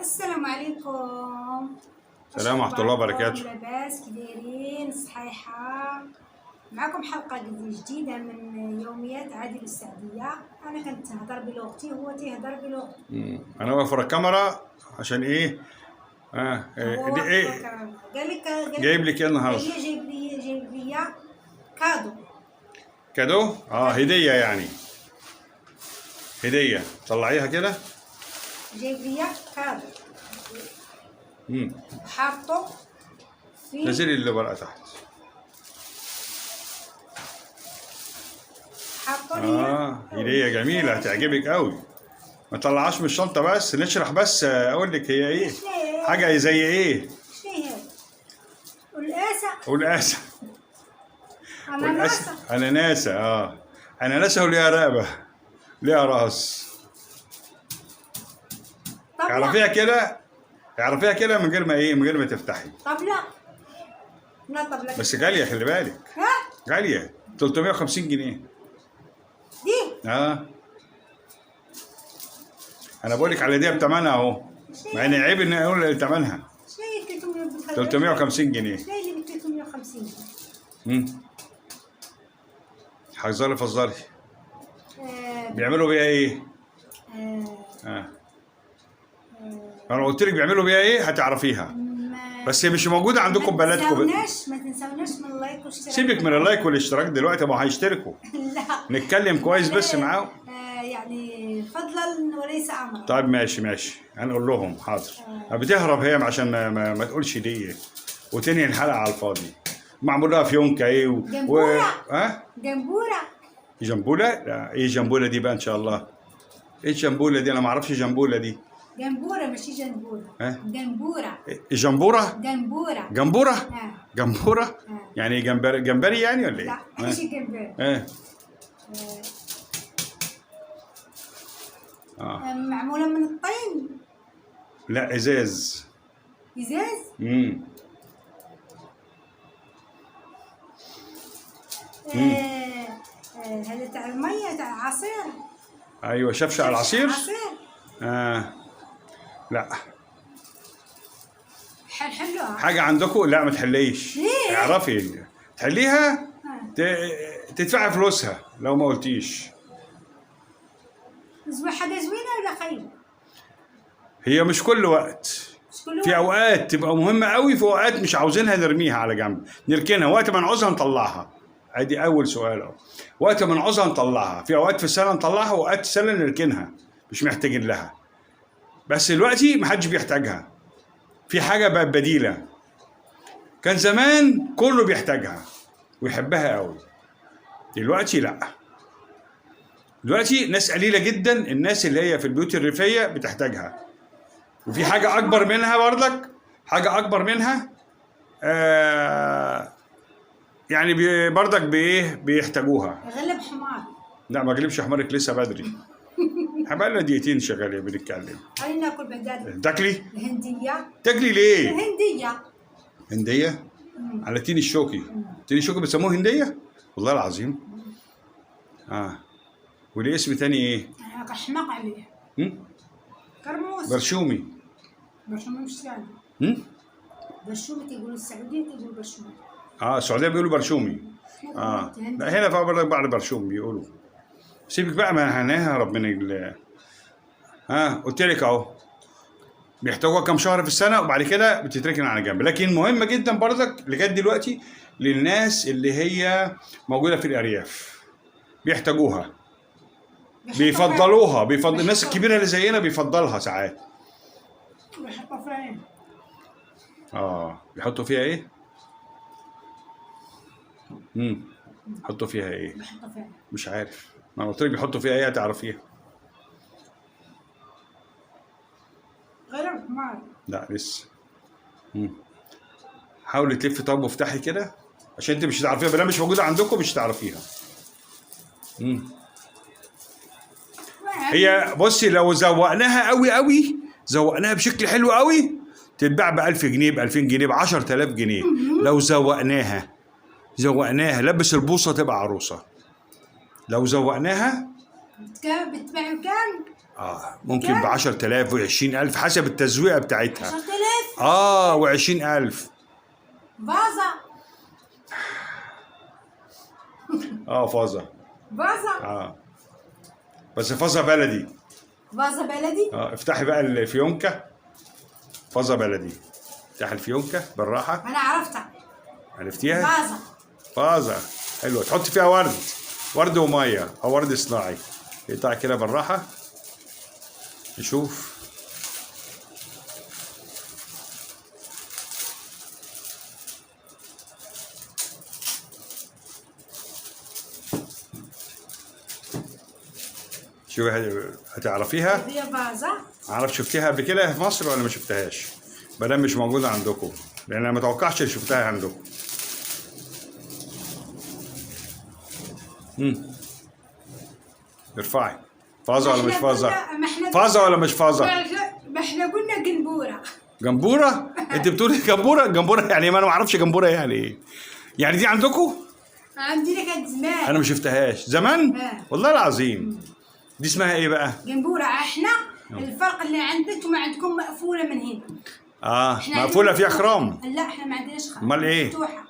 السلام عليكم. السلام ورحمة الله وبركاته. لاباس كي دايرين صحيحة؟ معكم حلقة جديدة من يوميات عادل السعدية. أنا كنت نهضر بلغتي وهو تيهضر بلغته. أنا واقف ورا الكاميرا عشان إيه؟ دي إيه؟ قال لك جايب لك إيه النهاردة؟ هي جايب لي كادو. كادو؟ هدية يعني. هدية، طلعيها كده. جايب لي كادو. حاطه في نزلي الورقة تحت. هدية جميلة هتعجبك قوي. ما طلعهاش من الشنطة بس، نشرح بس أقول لك هي إيه؟ حاجة زي إيه؟ والقاسة. أناناسة. أناناسة وليها رقبة، ليها راس. اعرفيها كده من غير ما تفتحي. طب لا طب لا. بس غالية، خلي بالك. غالية 350 جنيه دي. أنا بقول لك على دي بتمنها أهو، مع إن عيب إن أقول تمنها. 350 جنيه. شايل اللي ب 350 جنيه. حذري فزري. بيعملوا بيها إيه؟ أنا قلت لك بيعملوا بيها إيه هتعرفيها. بس هي مش موجودة عندكم بلدكم. ما تنسوناش من اللايك والاشتراك. سيبك من اللايك والاشتراك دلوقتي، ما هيشتركوا. لا نتكلم كويس بس معاهم. يعني فضلا وليس امرا. طيب ماشي هنقول لهم حاضر. بتهرب هي عشان ما تقولش دي وتنهي الحلقة على الفاضي. معمول لها فيونكة ايه جنبولة. لا ايه جنبولة دي بقى ان شاء الله؟ ايه جنبولة دي؟ انا ما اعرفش جنبولة دي. جنبورة ماشي جنبورة. جنبورة. جنبورة. يعني جمبري يعني ولا ايه؟ لا مش جمبري. معمولة من الطين. لا ازاز. هذا تاع المية تاع العصير. ايوه شفشق العصير. لا حلوها حاجة عندكم. لا ما تحليش. اعرفي تحليها تدفعي فلوسها لو ما قلتيش. حاجة زوينة ولا خايبة؟ هي مش كل وقت. في اوقات تبقى مهمة قوي، في اوقات مش عاوزينها نرميها على جنب، نركنها وقت ما نعوزها نطلعها. ادي اول سؤال اهو. وقت ما نعوزها نطلعها، في اوقات في السنة نطلعها واوقات في السنة نركنها، مش محتاجين لها. بس دلوقتي محدش بيحتاجها. في حاجة بقت بديلة. كان زمان كله بيحتاجها ويحبها قوي. دلوقتي لا. دلوقتي ناس قليلة جدا الناس اللي هي في البيوت الريفية بتحتاجها. وفي حاجة أكبر منها برضك، حاجة أكبر منها يعني برضك بيحتاجوها. غلب حمار. لا ما اغلبش حمارك لسه بدري. بقى لنا دقيقتين شغالين بنتكلم. خلينا ناكل بعدين. تاكلي؟ الهندية. تاكلي ليه؟ هندية. على تين الشوكي. تين الشوكي بيسموه هندية؟ والله العظيم. وليه اسم تاني ايه؟ انا كحماق عليه. كرموس. برشومي مش سهل. برشومي تيقولوا السعودية تيقولوا برشومي. السعودية بيقولوا برشومي. لا هنا في برضك بعد برشوم بيقولوا. سيبك بقى ما هنهرب من قلت لك اهو. بيحتاجوها كام شهر في السنة وبعد كده بتتركن على جنب، لكن مهمة جدا برضك لغاية دلوقتي للناس اللي هي موجودة في الأرياف. بيحتاجوها. بيفضلوها. الناس الكبيرة اللي زينا بيفضلها ساعات. بيحطوا فيها ايه؟ بيحطوا فيها ايه؟ بيحطوا فيها ايه؟ مش عارف. ما قلت لك بيحطوا فيها ايه هتعرفيها. غير الحمار. لا لسه. حاولي تلفي طب وافتحي كده عشان انت مش هتعرفيها، بلا مش موجودة عندكم مش هتعرفيها. هي بصي لو زوقناها قوي زوقناها بشكل حلو قوي تتباع ب 1000 جنيه ب 2000 جنيه ب 10000 جنيه. لو زوقناها لبس البوصة تبقى عروسة. لو زوقناها بتباع بكام؟ ممكن كام؟ ب 10,000 و20,000 حسب التزويقه بتاعتها. 10,000 و20,000. فازة. فازه. فازة. بس فازه بلدي. فازة بلدي. افتحي بقى الفيونكه. فازه بلدي. افتحي الفيونكه بالراحه. أنا عرفتها. عرفتيها؟ فازة. فازه حلوه، تحطي فيها ورد وميه او ورد صناعي. يقطع كده بالراحه نشوف. شوفي هتعرفيها. هي فازة. معرفش شفتيها قبل كده في مصر ولا ما شفتهاش؟ مادام مش موجوده عندكم، لان انا ما اتوقعش إن شفتها عندكم. ارفعي. فازه ولا مش فازه؟ فازه ولا مش فازه؟ ما احنا قلنا جنبورة. جنبوره؟ انت بتقولي جنبوره؟ جنبوره يعني ما انا ما اعرفش جنبوره يعني ايه؟ يعني دي عندكم؟ عندنا كانت زمان. انا ما شفتهاش زمان؟ والله العظيم. دي اسمها ايه بقى؟ جنبورة. احنا الفرق اللي عندك وما عندكم مقفولة من هنا. مقفوله فيها خرام؟ لا احنا ما عندناش خرام. امال ايه؟ مفتوحة.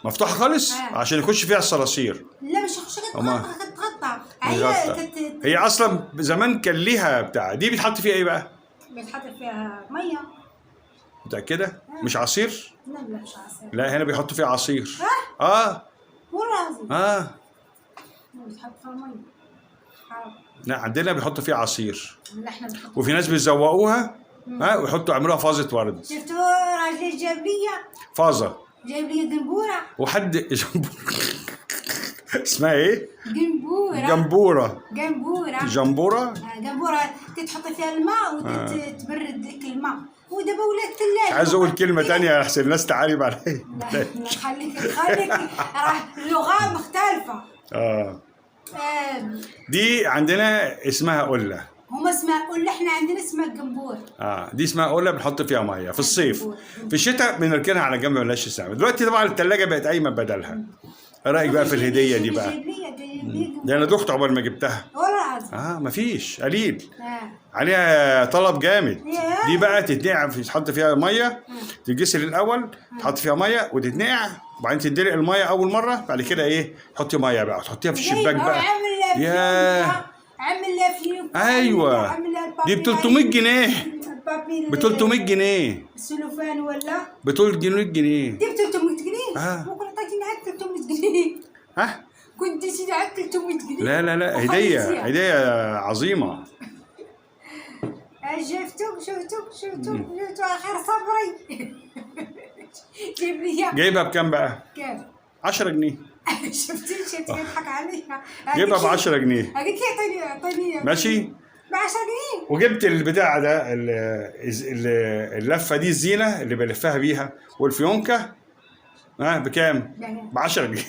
مفتوحه خالص؟ عشان يخش فيها الصراصير. لا مش هخش تتغطى. هي اصلا زمان كان ليها بتاع دي بيتحط فيها ايه بقى؟ بيتحط فيها ميه. متأكدة؟ مش عصير؟ لا مش عصير. لا هنا بيحطوا فيها عصير. والله العظيم. بيتحط فيها ميه. لا عندنا بيحطوا فيها عصير. لا احنا بنحط. وفي ناس بيزوقوها ويحطوا يعملوها فازة ورد. شفتوا راجل جايب لي فازة. جايب لي جنبورة. وحد اسمها ايه؟ جنبورة. جنبورة. جنبورة تحط فيها الماء وتبرد لك الماء. ودابا ولات ثلاجة. عايز اقول كلمة تانية احسن الناس تعارب عليا. لا خليك راه اللغة مختلفة. دي عندنا اسمها قلة. هما اسمها قلة، احنا عندنا اسمها جنبور. دي اسمها قلة بنحط فيها ميه في الصيف. في الشتاء بنركنها على جنب مالهاش استعمال. دلوقتي طبعا الثلاجة بقت قايمة بدلها. ايه رايك بقى في الهدية دي بقى؟ دي انا دخت عقبال ما جبتها. والله العظيم. مفيش قليل. عليها طلب جامد. دي بقى تتنقع تحط فيها ميه، تتغسل الاول، تحط فيها ميه وتتنقع، وبعدين تدلق الميه اول مره، بعد كده ايه تحطي ميه بقى وتحطيها في الشباك بقى. عامل فيو. ايوه دي ب 300 جنيه. ب 300 جنيه. السلوفان ولا؟ ب 300 جنيه. دي ب 300 جنيه؟ ممكن عطيتيني عاد 300 جنيه. كنت سيدي عاد 300 جنيه. لا هدية عظيمة. شفتوا اخر صبري. جيب لي جايبها بكام بقى؟ كام؟ 10 جنيه. شفتي يضحك عليها. جايبها ب 10 جنيه. هذيك يعطيني ماشي؟ ب 10 جنيه. وجبت البتاع ده اللفة دي الزينة اللي بلفها بيها والفيونكة بكام؟ ب 10 جنيه.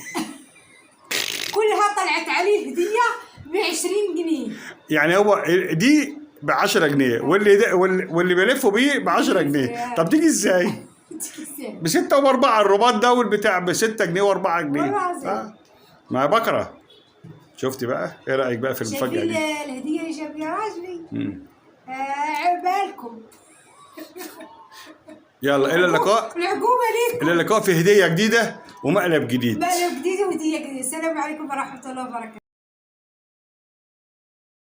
كلها طلعت عليه الهدية ب 20 جنيه. يعني هو دي ب 10 جنيه واللي بلفه بيه ب 10 جنيه. طب تيجي ازاي؟ ب 6 و4 الرباط ده والبتاع ب 6 جنيه و4 جنيه. ما بكره. شفتي بقى؟ ايه رايك بقى في المفاجأة دي؟ الهدية اللي جاب لي راجلي. عقبالكم. يلا الى اللقاء. العقوبة ليكم. الى اللقاء في هدية جديدة ومقلب جديد. وهدية جديدة. السلام عليكم ورحمة الله وبركاته.